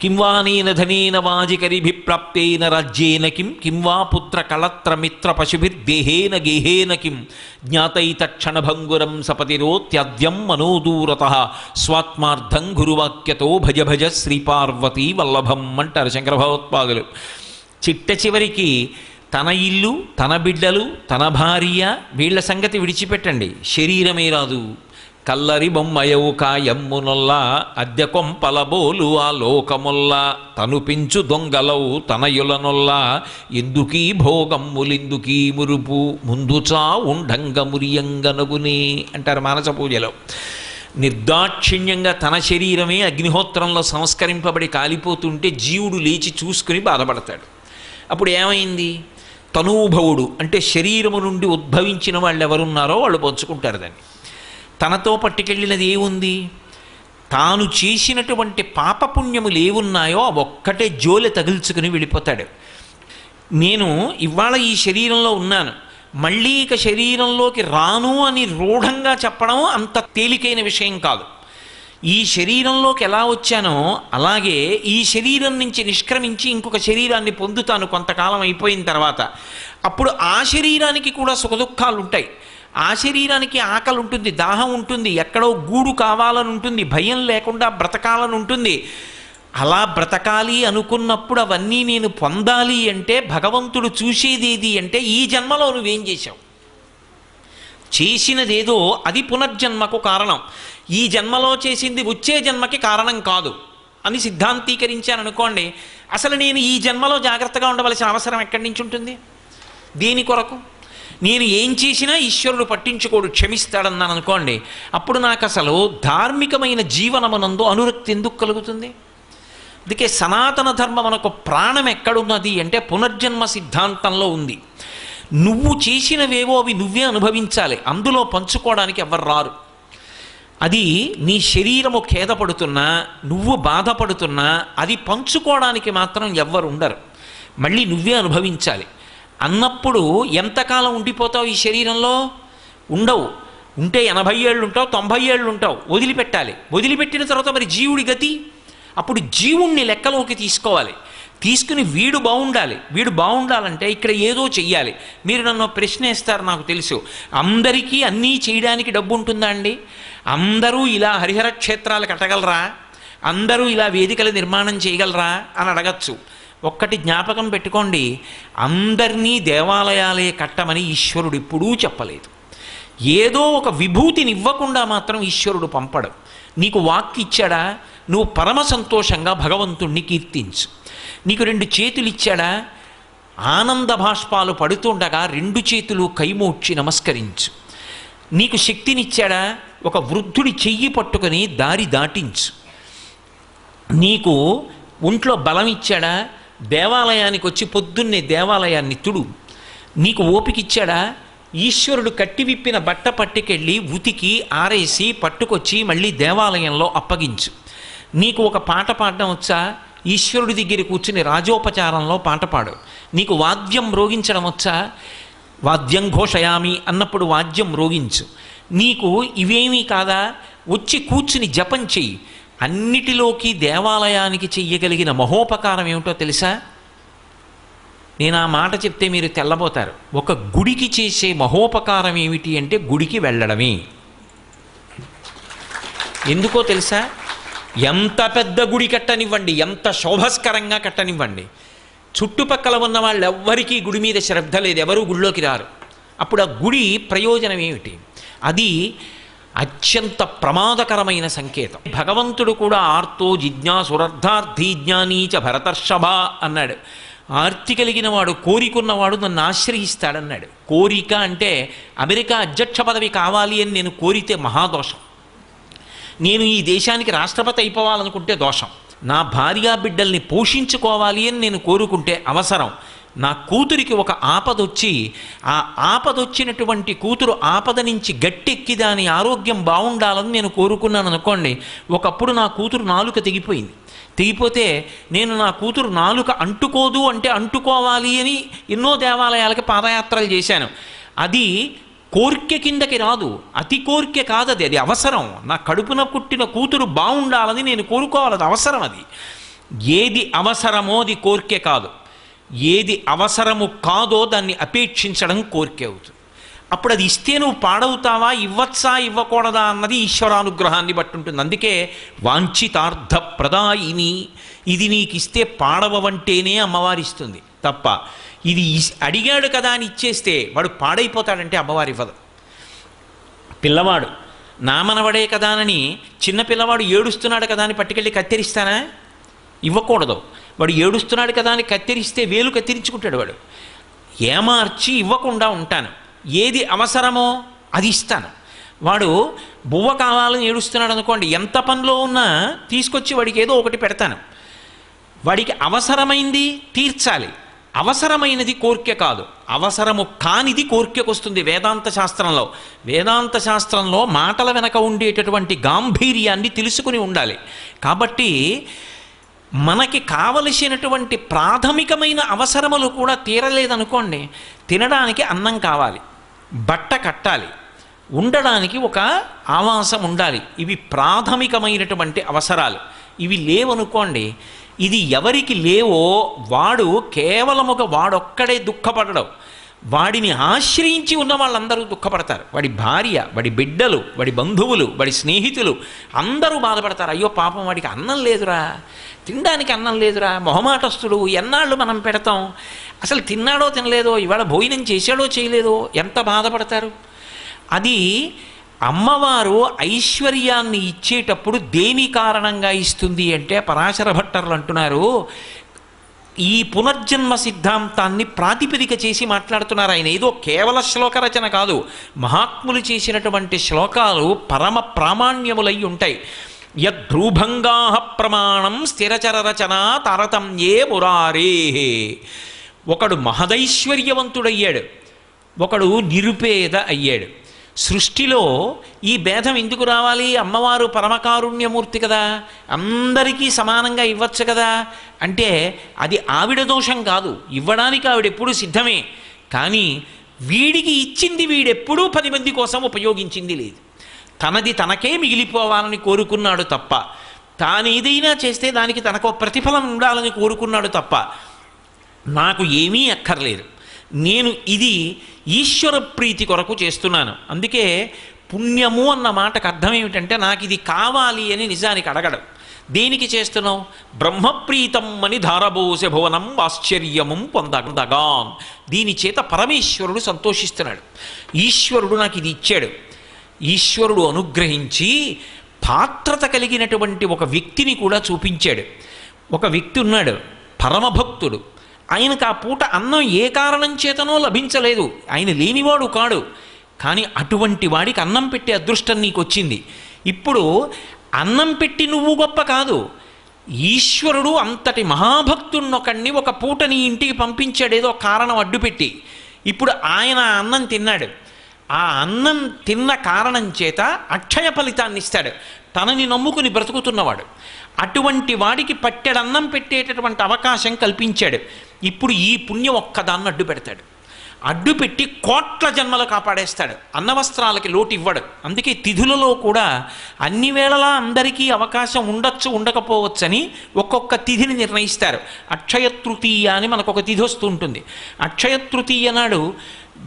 కిం వా నేన ధనేన వాజికరిభిప్రాప్తేన రాజ్యేన కిం వా పుత్రకళత్రమిత్ర పశుభిర్దేహేన గేహేన కిం జ్ఞాతైతక్షణభంగురం సపతిరోత్యద్యం మనోదూరతః స్వాత్మార్థం గురువాక్యతో భజ భజ శ్రీపార్వతీ వల్లభం అంటారు శంకర భగవత్పాదులు. చిట్ట చివరికి తన ఇల్లు, తన బిడ్డలు, తన భార్య వీళ్ల సంగతి విడిచిపెట్టండి, శరీరమే రాదు. కల్లరి బొమ్మయవు కాయమ్మునొల్లా అద్దె కొంపలబోలు ఆ లోకముల్లా తను పెంచు దొంగలవు తనయులనొల్లా ఎందుకీ భోగమ్ములిందుకీ మురుపు ముందుచా ఉండంగమురియంగనగునే అంటారు మానస పూజలో. నిర్దాక్షిణ్యంగా తన శరీరమే అగ్నిహోత్రంలో సంస్కరింపబడి కాలిపోతుంటే జీవుడు లేచి చూసుకుని బాధపడతాడు. అప్పుడు ఏమైంది? తనూభవుడు అంటే శరీరము నుండి ఉద్భవించిన వాళ్ళు ఎవరున్నారో వాళ్ళు పంచుకుంటారు దాన్ని. తనతో పట్టుకెళ్ళినది ఏముంది? తాను చేసినటువంటి పాపపుణ్యములు ఏవున్నాయో ఆ ఒక్కటే జోలె తగిల్చుకుని వెళ్ళిపోతాడు. నేను ఇవాళ ఈ శరీరంలో ఉన్నాను, మళ్ళీ ఇక శరీరంలోకి రాను అని రూఢంగా చెప్పడం అంత తేలికైన విషయం కాదు. ఈ శరీరంలోకి ఎలా వచ్చానో అలాగే ఈ శరీరం నుంచి నిష్క్రమించి ఇంకొక శరీరాన్ని పొందుతాను కొంతకాలం అయిపోయిన తర్వాత. అప్పుడు ఆ శరీరానికి కూడా సుఖదుఖాలు ఉంటాయి. ఆ శరీరానికి ఆకలి ఉంటుంది, దాహం ఉంటుంది, ఎక్కడో గూడు కావాలని ఉంటుంది, భయం లేకుండా బ్రతకాలని ఉంటుంది. అలా బ్రతకాలి అనుకున్నప్పుడు అవన్నీ నేను పొందాలి అంటే భగవంతుడు చూసేదేది అంటే ఈ జన్మలో నువ్వేం చేశావు, చేసినదేదో అది పునర్జన్మకు కారణం. ఈ జన్మలో చేసింది వచ్చే జన్మకి కారణం కాదు అని సిద్ధాంతీకరించాననుకోండి, అసలు నేను ఈ జన్మలో జాగ్రత్తగా ఉండవలసిన అవసరం ఎక్కడి నుంచి ఉంటుంది? దేని కొరకు? నేను ఏం చేసినా ఈశ్వరుడు పట్టించుకోడు, క్షమిస్తాడన్నాను అనుకోండి, అప్పుడు నాకు అసలు ధార్మికమైన జీవనమునందు అనురక్తి ఎందుకు కలుగుతుంది? అందుకే సనాతన ధర్మం మనకు ప్రాణం ఎక్కడున్నది అంటే పునర్జన్మ సిద్ధాంతంలో ఉంది. నువ్వు చేసినవేవో అవి నువ్వే అనుభవించాలి, అందులో పంచుకోవడానికి ఎవరు రారు. అది నీ శరీరము ఖేదపడుతున్నా, నువ్వు బాధపడుతున్నా అది పంచుకోవడానికి మాత్రం ఎవ్వరు ఉండరు, మళ్ళీ నువ్వే అనుభవించాలి. అన్నప్పుడు ఎంతకాలం ఉండిపోతావు ఈ శరీరంలో? ఉండవు. ఉంటే 80 ఏళ్ళు ఉంటావు, 90 ఏళ్ళు ఉంటావు, వదిలిపెట్టాలి. వదిలిపెట్టిన తర్వాత మరి జీవుడి గతి? అప్పుడు జీవుణ్ణి లెక్కలోకి తీసుకోవాలి. తీసుకుని వీడు బాగుండాలి, వీడు బాగుండాలంటే ఇక్కడ ఏదో చెయ్యాలి. మీరు నన్ను ప్రశ్న వేస్తారు, నాకు తెలుసు. అందరికీ అన్నీ చేయడానికి డబ్బు ఉంటుందా అండి? అందరూ ఇలా హరిహర క్షేత్రాలు కట్టగలరా? అందరూ ఇలా వేదికల నిర్మాణం చేయగలరా అని అడగచ్చు. ఒక్కటి జ్ఞాపకం పెట్టుకోండి, అందరినీ దేవాలయాలే కట్టమని ఈశ్వరుడు ఎప్పుడూ చెప్పలేదు. ఏదో ఒక విభూతిని ఇవ్వకుండా మాత్రం ఈశ్వరుడు పంపడు. నీకు వాక్కు ఇచ్చాడా? నువ్వు పరమ సంతోషంగా భగవంతుణ్ణి కీర్తించు. నీకు 2 చేతులు ఇచ్చాడా? ఆనంద భాష్పాలు పడుతుండగా 2 చేతులు కైమోడ్చి నమస్కరించు. నీకు శక్తినిచ్చాడా? ఒక వృద్ధుడి చెయ్యి పట్టుకొని దారి దాటించు. నీకు ఒంట్లో బలం ఇచ్చాడా? దేవాలయానికి వచ్చి పొద్దున్నే దేవాలయాన్ని తుడు. నీకు ఓపిక ఇచ్చాడా? ఈశ్వరుడు కట్టి విప్పిన బట్ట పట్టుకెళ్ళి ఉతికి ఆరేసి పట్టుకొచ్చి మళ్ళీ దేవాలయంలో అప్పగించు. నీకు ఒక పాట పాడడం వచ్చా? ఈశ్వరుడి దగ్గర కూర్చుని రాజోపచారంలో పాట పాడు. నీకు వాద్యం మ్రోగించడం వచ్చా? వాద్యం ఘోషయామి అన్నప్పుడు వాద్యం మ్రోగించు. నీకు ఇవేమీ కాదా? వచ్చి కూర్చుని జపం చెయ్యి. అన్నిటిలోకి దేవాలయానికి చెయ్యగలిగిన మహోపకారం ఏమిటో తెలుసా? నేను ఆ మాట చెప్తే మీరు తెల్లబోతారు. ఒక గుడికి చేసే మహోపకారం ఏమిటి అంటే గుడికి వెళ్ళడమే. ఎందుకో తెలుసా? ఎంత పెద్ద గుడి కట్టనివ్వండి, ఎంత శోభస్కరంగా కట్టనివ్వండి, చుట్టుపక్కల ఉన్న వాళ్ళు ఎవ్వరికీ గుడి మీద శ్రద్ధ లేదు, ఎవరూ గుడిలోకి రారు. అప్పుడు ఆ గుడి ప్రయోజనం ఏమిటి? అది అత్యంత ప్రమాదకరమైన సంకేతం. భగవంతుడు కూడా ఆర్తో జిజ్ఞాసురర్థార్థీ జ్ఞానీచ భరతర్షభ అన్నాడు. ఆర్తి కలిగిన వాడు, కోరికున్నవాడు నన్ను ఆశ్రయిస్తాడన్నాడు. కోరిక అంటే అమెరికా అధ్యక్ష పదవి కావాలి అని నేను కోరితే మహాదోషం. నేను ఈ దేశానికి రాష్ట్రపతి అయిపోవాలనుకుంటే దోషం. నా భార్యా బిడ్డల్ని పోషించుకోవాలి అని నేను కోరుకుంటే అవసరం. నా కూతురికి ఒక ఆపదొచ్చి ఆ ఆపదొచ్చినటువంటి కూతురు ఆపద నుంచి గట్టెక్కి దాని ఆరోగ్యం బాగుండాలని నేను కోరుకున్నాను అనుకోండి. ఒకప్పుడు నా కూతురు నాలుక తెగిపోయింది. తెగిపోతే నేను నా కూతురు నాలుక అంటుకోదు అంటే అంటుకోవాలి అని ఎన్నో దేవాలయాలకి పాదయాత్రలు చేశాను. అది కోర్కె కిందకి రాదు, అతి కోర్కె కాదది, అది అవసరం. నా కడుపున పుట్టిన కూతురు బాగుండాలని నేను కోరుకోవాలి, అది అవసరం. అది ఏది అవసరమో అది కోరికే కాదు, ఏది అవసరము కాదో దాన్ని అపేక్షించడం కోరికే అవుతుంది. అప్పుడు అది ఇస్తే నువ్వు పాడవుతావా, ఇవ్వచ్చా ఇవ్వకూడదా అన్నది ఈశ్వరానుగ్రహాన్ని బట్టి ఉంటుంది. అందుకే వాంఛితార్థ ప్రదాయిని, ఇది నీకు ఇస్తే పాడవంటేనే అమ్మవారి ఇస్తుంది తప్ప ఇది అడిగాడు కదా అని ఇచ్చేస్తే వాడు పాడైపోతాడంటే అమ్మవారి ఇవ్వదు. పిల్లవాడు నా మనవడే కదా అని చిన్న పిల్లవాడు ఏడుస్తున్నాడు కదా అని పట్టుకెళ్ళి కత్తిరిస్తానా? ఇవ్వకూడదు. వాడు ఏడుస్తున్నాడు కదా అని కత్తిరిస్తే వేలు కత్తిరించుకుంటాడు వాడు. ఏమార్చి ఇవ్వకుండా ఉంటాను, ఏది అవసరమో అది ఇస్తాను. వాడు బువ్వ కావాలని ఏడుస్తున్నాడు అనుకోండి, ఎంత పనిలో ఉన్నా తీసుకొచ్చి వాడికి ఏదో ఒకటి పెడతాను. వాడికి అవసరమైంది తీర్చాలి, అవసరమైనది కోరిక కాదు, అవసరము కానిది కోరికకు వస్తుంది. వేదాంత శాస్త్రంలో మాటల వెనక ఉండేటటువంటి గాంభీర్యాన్ని తెలుసుకుని ఉండాలి. కాబట్టి మనకి కావలసినటువంటి ప్రాథమికమైన అవసరములు కూడా తీరలేదనుకోండి, తినడానికి అన్నం కావాలి, బట్ట కట్టాలి, ఉండడానికి ఒక ఆవాసం ఉండాలి. ఇవి ప్రాథమికమైనటువంటి అవసరాలు. ఇవి లేవనుకోండి, ఇది ఎవరికి లేవో వాడు కేవలం వాడొక్కడే దుఃఖపడడం, వాడిని ఆశ్రయించి ఉన్న వాళ్ళందరూ దుఃఖపడతారు. వాడి భార్య, వాడి బిడ్డలు, వాడి బంధువులు, వాడి స్నేహితులు అందరూ బాధపడతారు. అయ్యో పాపం వాడికి అన్నం లేదురా, తినడానికి అన్నం లేదురా, మొహమాటస్తుడు, ఎన్నాళ్ళు మనం పెడతాం, అసలు తిన్నాడో తినలేదో, ఇవాళ భోజనం చేశాడో చేయలేదో, ఎంత బాధపడతారు. అది అమ్మవారు ఐశ్వర్యాన్ని ఇచ్చేటప్పుడు దేని కారణంగా ఇస్తుంది అంటే పరాశర భట్టర్లు అంటున్నారు, ఈ పునర్జన్మ సిద్ధాంతాన్ని ప్రాతిపదిక చేసి మాట్లాడుతున్నారు ఆయన. ఏదో కేవల శ్లోక రచన కాదు, మహాత్ములు చేసినటువంటి శ్లోకాలు పరమ ప్రామాణ్యములై ఉంటాయి. యద్రూభంగా ప్రమాణం స్థిరచర రచన తారతమ్యే మురారే. ఒకడు మహదైశ్వర్యవంతుడయ్యాడు, ఒకడు నిరుపేద అయ్యాడు. సృష్టిలో ఈ భేదం ఎందుకు రావాలి? అమ్మవారు పరమకారుణ్యమూర్తి కదా, అందరికీ సమానంగా ఇవ్వచ్చు కదా అంటే అది ఆవిడ దోషం కాదు. ఇవ్వడానికి ఆవిడెప్పుడూ సిద్ధమే, కానీ వీడికి ఇచ్చింది వీడెప్పుడూ 10 మంది కోసం ఉపయోగించింది లేదు. తనది తనకే మిగిలిపోవాలని కోరుకున్నాడు తప్ప, తానేదైనా చేస్తే దానికి తనకు ప్రతిఫలం ఉండాలని కోరుకున్నాడు తప్ప నాకు ఏమీ అక్కర్లేదు, నేను ఇది ఈశ్వర ప్రీతి కొరకు చేస్తున్నాను. అందుకే పుణ్యము అన్న మాటకు అర్థం ఏమిటంటే నాకు ఇది కావాలి అని నిజానికి అడగడం. దేనికి చేస్తున్నావు? బ్రహ్మప్రీతం అని ధారబోసె భువనం ఆశ్చర్యము పొందగాన్. దీని చేత పరమేశ్వరుడు సంతోషిస్తున్నాడు. ఈశ్వరుడు నాకు ఇది ఇచ్చాడు. ఈశ్వరుడు అనుగ్రహించి పాత్రత కలిగినటువంటి ఒక వ్యక్తిని కూడా చూపించాడు. ఒక వ్యక్తి ఉన్నాడు, పరమభక్తుడు. ఆయనకు ఆ పూట అన్నం ఏ కారణం చేతనో లభించలేదు, ఆయన లేనివాడు కాడు, కానీ అటువంటి వాడికి అన్నం పెట్టే అదృష్టం నీకు వచ్చింది. ఇప్పుడు అన్నం పెట్టి నువ్వు గొప్ప కాదు, ఈశ్వరుడు అంతటి మహాభక్తున్నొకడిని ఒక పూట నీ ఇంటికి పంపించాడు ఏదో కారణం అడ్డుపెట్టి. ఇప్పుడు ఆయన అన్నం తిన్నాడు, ఆ అన్నం తిన్న కారణం చేత అక్షయ ఫలితాన్ని ఇస్తాడు, తనని నమ్ముకుని బ్రతుకుతున్నవాడు. అటువంటి వాడికి పట్టెడన్నం పెట్టేటటువంటి అవకాశం కల్పించాడు. ఇప్పుడు ఈ పుణ్యం ఒక్కదాన్ని అడ్డు పెడతాడు, అడ్డుపెట్టి కోట్ల జన్మలు కాపాడేస్తాడు. అన్నవస్త్రాలకి లోటు ఇవ్వడు. అందుకే తిథులలో కూడా అన్ని వేళలా అందరికీ అవకాశం ఉండొచ్చు ఉండకపోవచ్చని ఒక్కొక్క తిథిని నిర్ణయిస్తారు. అక్షయ తృతీయ అని మనకు ఒక తిథి వస్తూ ఉంటుంది. అక్షయ తృతీయ నాడు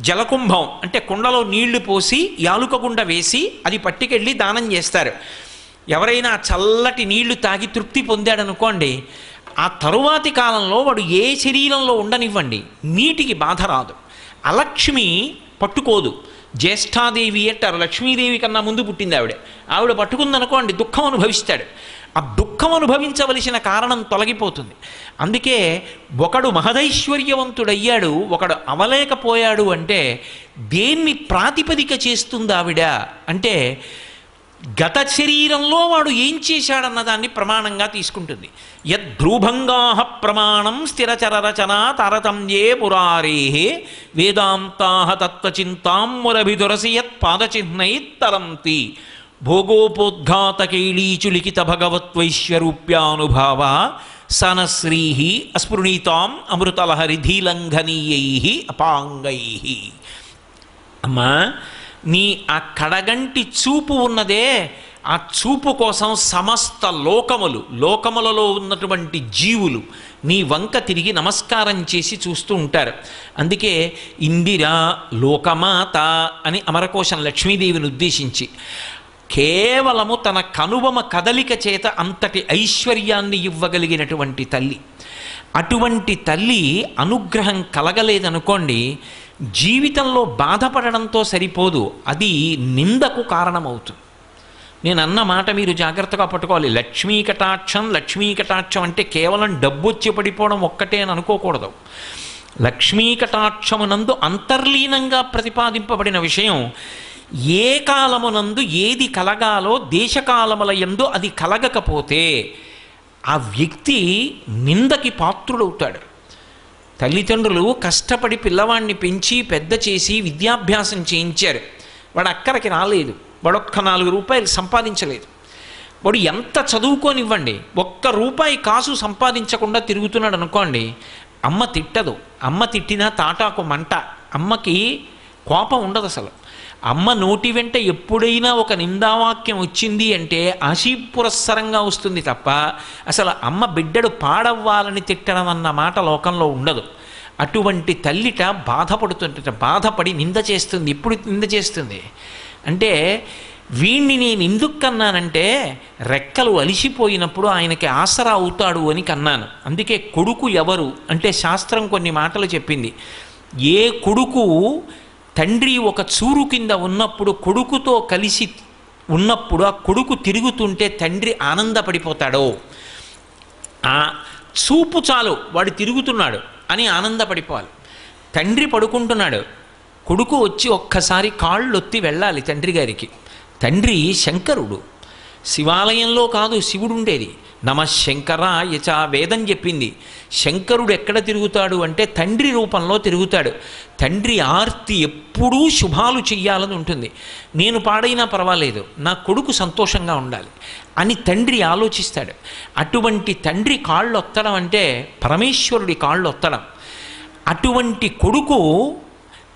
జలకుంభం అంటే కుండలో నీళ్లు పోసి యాలుక గుండ వేసి అది పట్టుకెళ్ళి దానం చేస్తారు. ఎవరైనా చల్లటి నీళ్లు తాగి తృప్తి పొందాడనుకోండి, ఆ తరువాతి కాలంలో వాడు ఏ శరీరంలో ఉండనివ్వండి నీటికి బాధ రాదు. అలక్ష్మి పట్టుకోదు. జ్యేష్ఠాదేవి అంటారు, లక్ష్మీదేవి కన్నా ముందు పుట్టింది ఆవిడ పట్టుకుందనుకోండి దుఃఖం అనుభవిస్తాడు. ఆ దుఃఖం అనుభవించవలసిన కారణం తొలగిపోతుంది. అందుకే ఒకడు మహదైశ్వర్యవంతుడయ్యాడు, ఒకడు అవలేకపోయాడు అంటే దేన్ని ప్రాతిపదిక చేస్తుంది ఆవిడ అంటే గత శరీరంలో వాడు ఏం చేశాడన్నదాన్ని ప్రమాణంగా తీసుకుంటుంది. యద్భ్రూభంగా ప్రమాణం స్థిరచర రచన తారతమ్యే మురారే వేదాంతా తత్వచింతాం మురభిదురసి యత్ పాదచిహ్నై తరంతి భోగోపోద్ఘాతకైళీచులిఖిత భగవత్వైశ్వరూప్యానుభావ సనశ్రీ అస్పృణీతాం అమృతలహరిధీలంఘనీయై అపాంగై. అమ్మా, నీ ఆ కడగంటి చూపు ఉన్నదే ఆ చూపు కోసం సమస్త లోకములలో ఉన్నటువంటి జీవులు నీ వంక తిరిగి నమస్కారం చేసి చూస్తూ ఉంటారు. అందుకే ఇందిరా లోకమాత అని అమరకోశం లక్ష్మీదేవిని ఉద్దేశించి కేవలము తన కనుబొమ కదలిక చేత అంతటి ఐశ్వర్యాన్ని ఇవ్వగలిగినటువంటి తల్లి. అటువంటి తల్లి అనుగ్రహం కలగలేదనుకోండి, జీవితంలో బాధపడడంతో సరిపోదు, అది నిందకు కారణమవుతుంది. నేను అన్న మాట మీరు జాగ్రత్తగా పట్టుకోవాలి. లక్ష్మీ కటాక్షం అంటే కేవలం డబ్బు వచ్చి పడిపోవడం ఒక్కటే అని అనుకోకూడదు. లక్ష్మీ కటాక్షమునందు అంతర్లీనంగా ప్రతిపాదింపబడిన విషయం, ఏ కాలమునందు ఏది కలగాలో దేశకాలముల యందు అది కలగకపోతే ఆ వ్యక్తి నిందకి పాత్రుడవుతాడు. తల్లిదండ్రులు కష్టపడి పిల్లవాడిని పెంచి పెద్ద చేసి విద్యాభ్యాసం చేయించారు. వాడు అక్కడికి రాలేదు, వాడు ఒక్క 4 రూపాయలు సంపాదించలేదు. వాడు ఎంత చదువుకోనివ్వండి, ఒక్క రూపాయి కాసు సంపాదించకుండా తిరుగుతున్నాడు అనుకోండి, అమ్మ తిట్టదు. అమ్మ తిట్టినా తాటాకు మంట. అమ్మకి కోపం ఉండదు అసలు. అమ్మ నోటి వెంట ఎప్పుడైనా ఒక నిందావాక్యం వచ్చింది అంటే ఆశీపురస్సరంగా వస్తుంది తప్ప అసలు అమ్మ బిడ్డడు పాడవ్వాలని తిట్టడం అన్న మాట లోకంలో ఉండదు. అటువంటి తల్లిట బాధపడి నింద చేస్తుంది. ఎప్పుడు నింద చేస్తుంది అంటే, వీణ్ణి నేను ఎందుకు కన్నానంటే రెక్కలు అలిసిపోయినప్పుడు ఆయనకి ఆసరా అవుతాడు అని కన్నాను. అందుకే కొడుకు ఎవరు అంటే శాస్త్రం కొన్ని మాటలు చెప్పింది. ఏ కొడుకు తండ్రి ఒక చూరు కింద ఉన్నప్పుడు కొడుకుతో కలిసి ఉన్నప్పుడు ఆ కొడుకు తిరుగుతుంటే తండ్రి ఆనందపడిపోతాడో, ఆ చూపు చాలు వాడు తిరుగుతున్నాడు అని ఆనందపడిపోవాలి. తండ్రి పడుకుంటున్నాడు, కొడుకు వచ్చి ఒక్కసారి కాళ్ళొత్తి వెళ్ళాలి తండ్రి గారికి. తండ్రి శంకరుడు, శివాలయంలో కాదు శివుడు ఉండేది. నమశంకరాయచ వేదం చెప్పింది. శంకరుడు ఎక్కడ తిరుగుతాడు అంటే తండ్రి రూపంలో తిరుగుతాడు. తండ్రి ఆర్తి ఎప్పుడూ శుభాలు చెయ్యాలని ఉంటుంది. నేను పాడైనా పర్వాలేదు, నా కొడుకు సంతోషంగా ఉండాలి అని తండ్రి ఆలోచిస్తాడు. అటువంటి తండ్రి కాళ్ళు ఒత్తడం అంటే పరమేశ్వరుడి కాళ్ళు ఒత్తడం. అటువంటి కొడుకు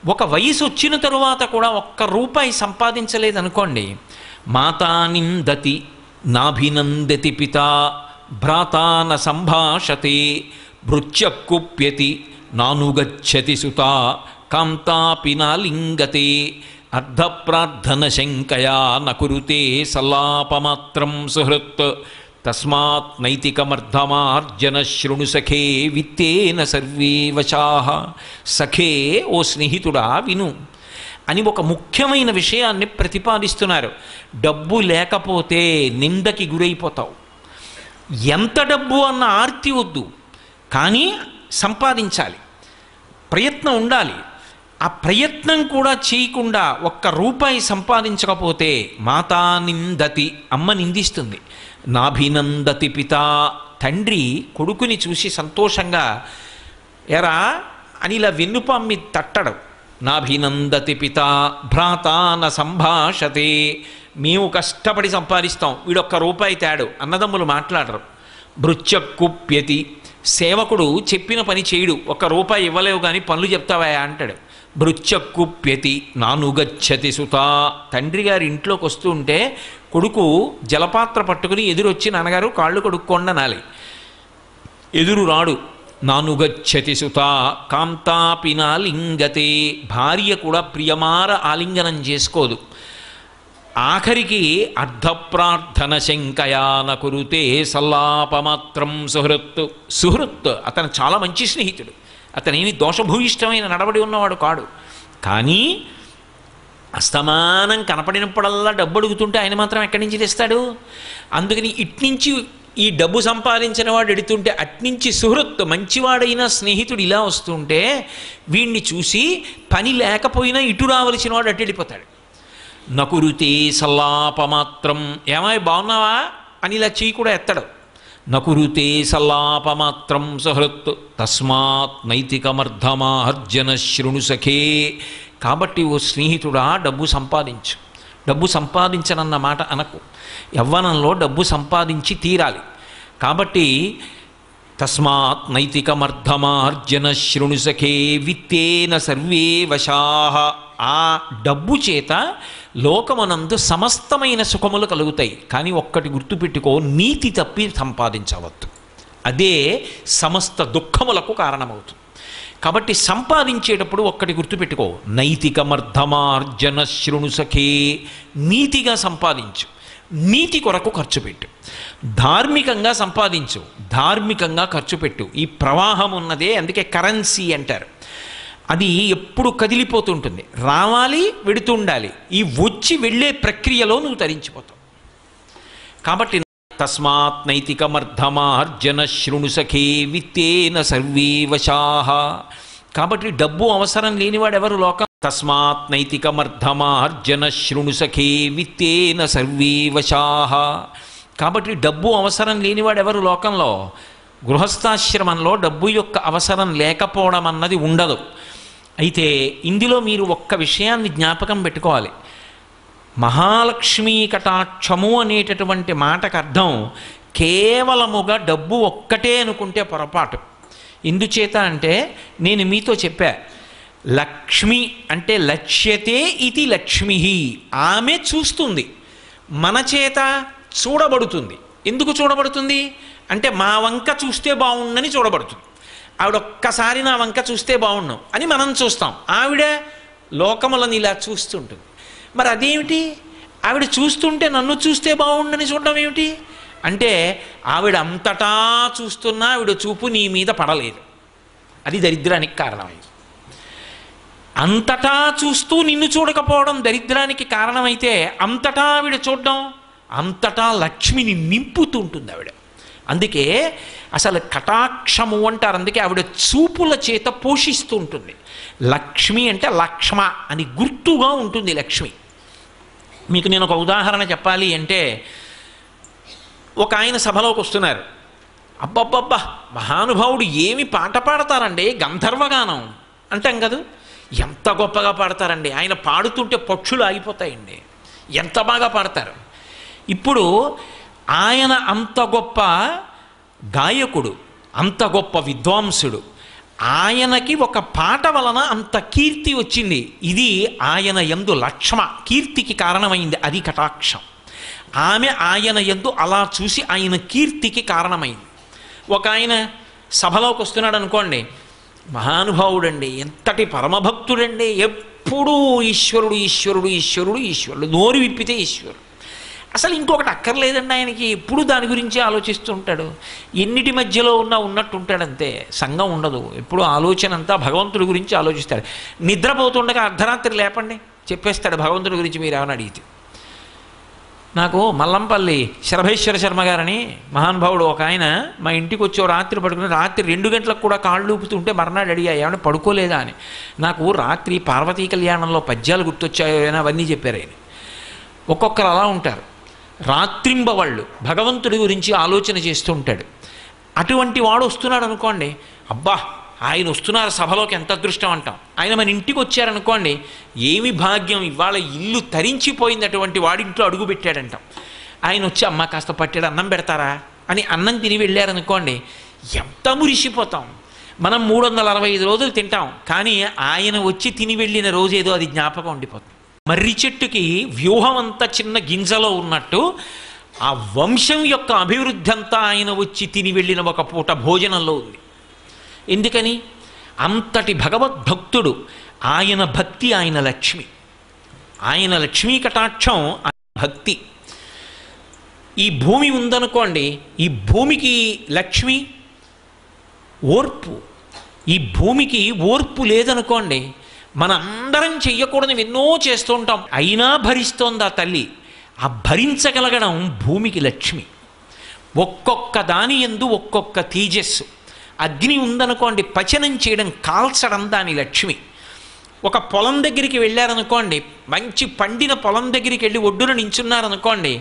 ఒక వయసు వచ్చిన తరువాత కూడా ఒక్క రూపాయి సంపాదించలేదనుకోండి, మాతా నిందతి నాభినందతి పితా భ్రాతా న సంభాషతే భృత్యకుప్యతి నానుగచ్చతి సుతా కాంతాపి నాలింగతే అర్ధప్రార్థన శంకయా నకురుతే సల్లాపమాత్రం సుహృత్ తస్మాత్ నైతికమర్ధమార్జన శృణు సఖే విత్తేన సర్వే వశాః. సఖే, ఓ స్నేహితుడా విను అని ఒక ముఖ్యమైన విషయాన్ని ప్రతిపాదిస్తున్నారు. డబ్బు లేకపోతే నిందకి గురైపోతావు. ఎంత డబ్బు అన్న ఆర్తి వద్దు, కానీ సంపాదించాలి, ప్రయత్నం ఉండాలి. ఆ ప్రయత్నం కూడా చేయకుండా ఒక్క రూపాయి సంపాదించకపోతే మాతా నిందతి, అమ్మ నిందిస్తుంది. నాభినందతి పితా, తండ్రి కొడుకుని చూసి సంతోషంగా ఎరా అని ఇలా వెన్నుపామ్మి తట్టడం. నాభినందతి పితా భ్రాతా న సంభాషతే, మేము కష్టపడి సంపాదిస్తాం, వీడొక్క రూపాయి తేడు, అన్నదమ్ములు మాట్లాడరు. భృత్యకుప్యతి, సేవకుడు చెప్పిన పని చేయడు, ఒక్క రూపాయి ఇవ్వలేవు కానీ పనులు చెప్తావా అంటాడు. భృత్యకుప్యతి నానుగచ్చతి సుతా, తండ్రి గారి ఇంట్లోకి వస్తూ ఉంటే కొడుకు జలపాత్ర పట్టుకుని ఎదురొచ్చి నాన్నగారు కాళ్ళు కడుక్కోండి అనాలి. ఎదురు రాడు. నానుగచ్చతి సుతా కాంతాపి నాలింగతే, భార్య కూడా ప్రియమార ఆలింగనం చేసుకోదు. ఆఖరికి అర్ధప్రార్థన శంకయా నకురుతే సల్లాపమాత్రం సుహృత్, అతను చాలా మంచి స్నేహితుడు, అతనేమి దోషభూయిష్టమైన నడవడి ఉన్నవాడు కాడు. కానీ అస్తమానం కనపడినప్పుడల్లా డబ్బు అడుగుతుంటే ఆయన మాత్రం ఎక్కడి నుంచి తెస్తాడు? అందుకని ఇట్నుంచి ఈ డబ్బు సంపాదించిన వాడు ఎడుతుంటే అట్నుంచి సుహృత్ మంచివాడైన స్నేహితుడు ఇలా వస్తుంటే వీణ్ణి చూసి పని లేకపోయినా ఇటు రావలసిన వాడు అటు వెళ్ళిపోతాడు. నకురుతే సల్లాపమాత్రం, ఏమాయి బాగున్నావా అని ఇలా చెయ్యి కూడా ఎత్తడు. నకురుతే సల్లాపమాత్రం సుహృత్ తస్మాత్ నైతికమర్ధమార్జన శృణు సఖే. కాబట్టి ఓ స్నేహితుడా, డబ్బు సంపాదించు. డబ్బు సంపాదించనన్న మాట అనకు. యవ్వనంలో డబ్బు సంపాదించి తీరాలి. కాబట్టి తస్మాత్ నైతికమర్ధమార్జన శృణు సఖే విత్తేన సర్వే వశాః. ఆ డబ్బు చేత లోకమునందు సమస్తమైన సుఖములు కలుగుతాయి. కానీ ఒక్కటి గుర్తుపెట్టుకో, నీతి తప్పి సంపాదించవద్దు. అదే సమస్త దుఃఖములకు కారణమవుతుంది. కాబట్టి సంపాదించేటప్పుడు ఒక్కటి గుర్తుపెట్టుకో, నైతికమర్థమార్జన శృణు సఖే. నీతిగా సంపాదించు, నీతి కొరకు ఖర్చు పెట్టు. ధార్మికంగా సంపాదించు, ధార్మికంగా ఖర్చు పెట్టు. ఈ ప్రవాహం ఉన్నదే, అందుకే కరెన్సీ అంటారు. అది ఎప్పుడు కదిలిపోతుంటుంది, రావాలి వెడుతూ ఉండాలి. ఈ వచ్చి వెళ్ళే ప్రక్రియలో నువ్వు తరించిపోతావు. కాబట్టి తస్మాత్ నైతికమర్థమార్జన శృణు సఖే విత్తేన సర్వే వశాః. కాబట్టి డబ్బు అవసరం లేనివాడెవరు లోకం? తస్మాత్ నైతికమర్థమార్జన శృణు సఖే విత్తేన సర్వే వశాః. కాబట్టి డబ్బు అవసరం లేనివాడెవరు లోకంలో? గృహస్థాశ్రమంలో డబ్బు యొక్క అవసరం లేకపోవడం అన్నది ఉండదు. అయితే ఇందులో మీరు ఒక్క విషయాన్ని జ్ఞాపకం పెట్టుకోవాలి. మహాలక్ష్మీ కటాక్షము అనేటటువంటి మాటకు అర్థం కేవలముగా డబ్బు ఒక్కటే అనుకుంటే పొరపాటు. ఎందుచేత అంటే నేను మీతో చెప్పా, లక్ష్మి అంటే లక్ష్యతే ఇది లక్ష్మి. ఆమె చూస్తుంది, మన చేత చూడబడుతుంది. ఎందుకు చూడబడుతుంది అంటే మా వంక చూస్తే బాగుండని చూడబడుతుంది. ఆవిడ ఒక్కసారి నా వంక చూస్తే బాగుండు అని మనం చూస్తాం, ఆవిడ లోకములను ఇలా చూస్తుంటుంది. మరి అదేమిటి? ఆవిడ చూస్తుంటే నన్ను చూస్తే బాగుండని చూడడం ఏమిటి అంటే, ఆవిడ అంతటా చూస్తున్నా ఆవిడ చూపు నీ మీద పడలేదు. అది దరిద్రానికి కారణమైంది. అంతటా చూస్తూ నిన్ను చూడకపోవడం దరిద్రానికి కారణమైతే, అంతటా ఆవిడ చూడడం, అంతటా లక్ష్మిని నింపుతుంటుంది ఆవిడ. అందుకే అసలు కటాక్షము అంటారు. అందుకే ఆవిడ చూపుల చేత పోషిస్తూ ఉంటుంది. లక్ష్మి అంటే లక్ష్మ అని గుర్తుగా ఉంటుంది లక్ష్మి. మీకు నేను ఒక ఉదాహరణ చెప్పాలి అంటే, ఒక ఆయన సభలోకి వస్తున్నారు. అబ్బబ్బబ్బా, మహానుభావుడు ఏమి పాట పాడతారండి, గంధర్వగానం అంటాం కదా, ఎంత గొప్పగా పాడతారండి, ఆయన పాడుతుంటే పక్షులు ఆగిపోతాయండి, ఎంత బాగా పాడతారు. ఇప్పుడు ఆయన అంత గొప్ప గాయకుడు, అంత గొప్ప విద్వాంసుడు, ఆయనకి ఒక పాట వలన అంత కీర్తి వచ్చింది. ఇది ఆయన యందు లక్ష్మ, కీర్తికి కారణమైంది. అది కటాక్షం. ఆమె ఆయన యందు అలా చూసి ఆయన కీర్తికి కారణమైంది. ఒక ఆయన సభలోకి వస్తున్నాడు అనుకోండి, మహానుభావుడండి, ఎంతటి పరమభక్తుడండి, ఎప్పుడూ ఈశ్వరుడు ఈశ్వరుడు ఈశ్వరుడు ఈశ్వరుడు, నోరు విప్పితే ఈశ్వరుడు, అసలు ఇంకొకటి అక్కర్లేదండి ఆయనకి, ఎప్పుడు దాని గురించి ఆలోచిస్తూ ఉంటాడు. ఎన్నిటి మధ్యలో ఉన్నట్టు ఉంటాడంతే, సంఘం ఉండదు, ఎప్పుడు ఆలోచన అంతా భగవంతుడి గురించి ఆలోచిస్తాడు. నిద్రపోతుండగా అర్ధరాత్రి లేపండి చెప్పేస్తాడు భగవంతుడి గురించి మీరు ఏమైనా అడిగితే. నాకు మల్లంపల్లి శరభేశ్వర శర్మ గారని మహానుభావుడు ఒక ఆయన మా ఇంటికి వచ్చి రాత్రి పడుకుని, రాత్రి 2 గంటలకు కూడా కాళ్ళు ఊపుతుంటే మర్నాడు అడిగా ఏమైనా పడుకోలేదా అని. నాకు రాత్రి పార్వతీ కళ్యాణంలో పద్యాలు గుర్తొచ్చాయో అని అవన్నీ చెప్పారు ఆయన. ఒక్కొక్కరు అలా ఉంటారు, రాత్రింబవళ్ళు భగవంతుడి గురించి ఆలోచన చేస్తూ ఉంటాడు. అటువంటి వాడు వస్తున్నాడు అనుకోండి, అబ్బా ఆయన వస్తున్నారు సభలోకి, ఎంత అదృష్టం అంటాం. ఆయన మన ఇంటికి వచ్చారనుకోండి, ఏమి భాగ్యం, ఇవాళ ఇల్లు తరించిపోయింది, అటువంటి వాడింట్లో అడుగు పెట్టాడంటాం. ఆయన వచ్చి అమ్మ కాస్త పట్టెడు అన్నం పెడతారా అని అన్నం తిని వెళ్ళారనుకోండి, ఎంత మురిసిపోతాం. మనం 365 రోజులు తింటాం, కానీ ఆయన వచ్చి తిని వెళ్ళిన రోజేదో అది జ్ఞాపకం ఉండిపోతుంది. మర్రి చెట్టుకి వ్యూహం అంతా చిన్న గింజలో ఉన్నట్టు ఆ వంశం యొక్క అభివృద్ధి అంతా ఆయన వచ్చి తిని వెళ్ళిన ఒక పూట భోజనంలో ఉంది. ఎందుకని? అంతటి భగవద్భక్తుడు ఆయన. భక్తి ఆయన లక్ష్మి, ఆయన లక్ష్మీ కటాక్షం భక్తి. ఈ భూమి ఉందనుకోండి, ఈ భూమికి లక్ష్మి ఓర్పు. ఈ భూమికి ఓర్పు లేదనుకోండి, మనందరం చెయ్యకూడదు ఎన్నో చేస్తూ ఉంటాం, అయినా భరిస్తోంది ఆ తల్లి. ఆ భరించగలగడం భూమికి లక్ష్మి. ఒక్కొక్క దాని యందు ఒక్కొక్క తేజస్సు. అగ్ని ఉందనుకోండి, పచనం చేయడం, కాల్చడం దాని లక్ష్మి. ఒక పొలం దగ్గరికి వెళ్ళారనుకోండి, మంచి పండిన పొలం దగ్గరికి వెళ్ళి ఒడ్డున నించున్నారనుకోండి,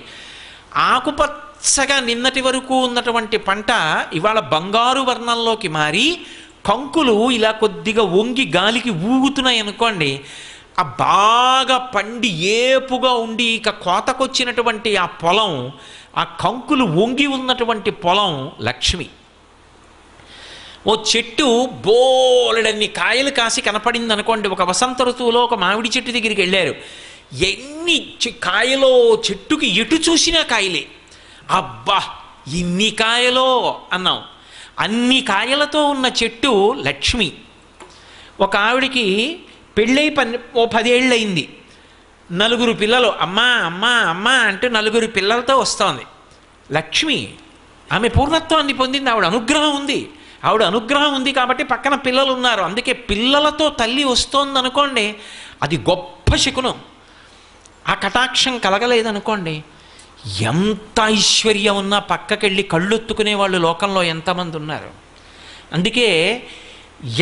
ఆకుపచ్చగా నిన్నటి వరకు ఉన్నటువంటి పంట ఇవాళ బంగారు వర్ణంలోకి మారి కంకులు ఇలా కొద్దిగా వంగి గాలికి ఊగుతున్నాయి అనుకోండి, ఆ బాగా పండి ఏపుగా ఉండి ఇక కోతకొచ్చినటువంటి ఆ పొలం, ఆ కంకులు వంగి ఉన్నటువంటి పొలం లక్ష్మి. ఓ చెట్టు బోలెడన్ని కాయలు కాసి కనపడింది అనుకోండి. ఒక వసంత ఋతువులో ఒక మామిడి చెట్టు దగ్గరికి వెళ్ళారు. ఎన్ని కాయలో చెట్టుకి ఎటు చూసినా కాయలే. అబ్బా ఇన్ని కాయలో అన్నాం. అన్ని కాయలతో ఉన్న చెట్టు లక్ష్మి. ఒక ఆవిడికి పెళ్ళై 10 ఏళ్ళు అయింది. 4 పిల్లలు. అమ్మా అమ్మా అమ్మా అంటూ 4 పిల్లలతో వస్తోంది. లక్ష్మి ఆమె పూర్ణత్వాన్ని పొందింది. ఆవిడ అనుగ్రహం ఉంది. ఆవిడ అనుగ్రహం ఉంది కాబట్టి పక్కన పిల్లలు ఉన్నారు. అందుకే పిల్లలతో తల్లి వస్తోంది అనుకోండి, అది గొప్ప శకునం. ఆ కటాక్షం కలగలేదనుకోండి, ఎంత ఐశ్వర్యం ఉన్నా పక్కకెళ్ళి కళ్ళొత్తుకునే వాళ్ళు లోకంలో ఎంతమంది ఉన్నారు. అందుకే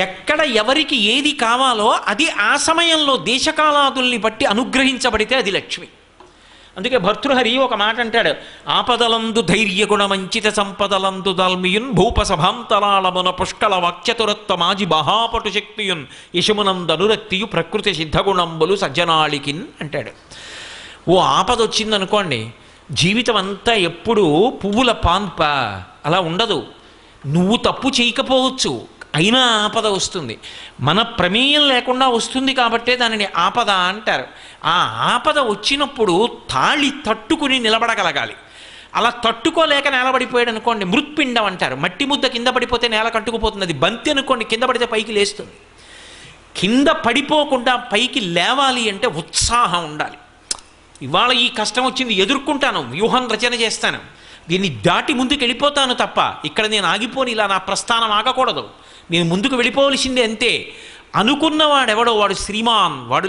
ఎక్కడ ఎవరికి ఏది కావాలో అది ఆ సమయంలో దేశకాలాదుల్ని బట్టి అనుగ్రహించబడితే అది లక్ష్మి. అందుకే భర్తృహరి ఒక మాట అంటాడు, ఆపదలందు ధైర్యగుణమంచిత సంపదలందు దాల్మియున్ భూపసభాంతరాళమున పుష్కల వాక్యతురత్వ మాజి మహాపటు శక్తియున్ యశమునందనురక్తియు ప్రకృతి సిద్ధగుణంబులు సజ్జనాళికిన్ అంటాడు. ఓ ఆపద వచ్చిందనుకోండి, జీవితం అంతా ఎప్పుడూ పువ్వుల పాన్ప అలా ఉండదు. నువ్వు తప్పు చేయకపోవచ్చు, అయినా ఆపద వస్తుంది. మన ప్రమేయం లేకుండా వస్తుంది కాబట్టే దానిని ఆపద అంటారు. ఆ ఆపద వచ్చినప్పుడు తాళి తట్టుకుని నిలబడగలగాలి. అలా తట్టుకోలేక నేలబడిపోయాడు అనుకోండి, మృత్పిండం అంటారు. మట్టి ముద్ద కింద పడిపోతే నేల కట్టుకుపోతుంది. అది బంతి అనుకోండి, కింద పడితే పైకి లేస్తుంది. కింద పడిపోకుండా పైకి లేవాలి అంటే ఉత్సాహం ఉండాలి. ఇవాళ ఈ కష్టం వచ్చింది, ఎదుర్కొంటాను, వ్యూహం రచన చేస్తాను, దీన్ని దాటి ముందుకు వెళ్ళిపోతాను తప్ప ఇక్కడ నేను ఆగిపోని, ఇలా నా ప్రస్థానం ఆగకూడదు, నేను ముందుకు వెళ్ళిపోవలసిందే అంతే అనుకున్నవాడెవడో వాడు శ్రీమాన్, వాడు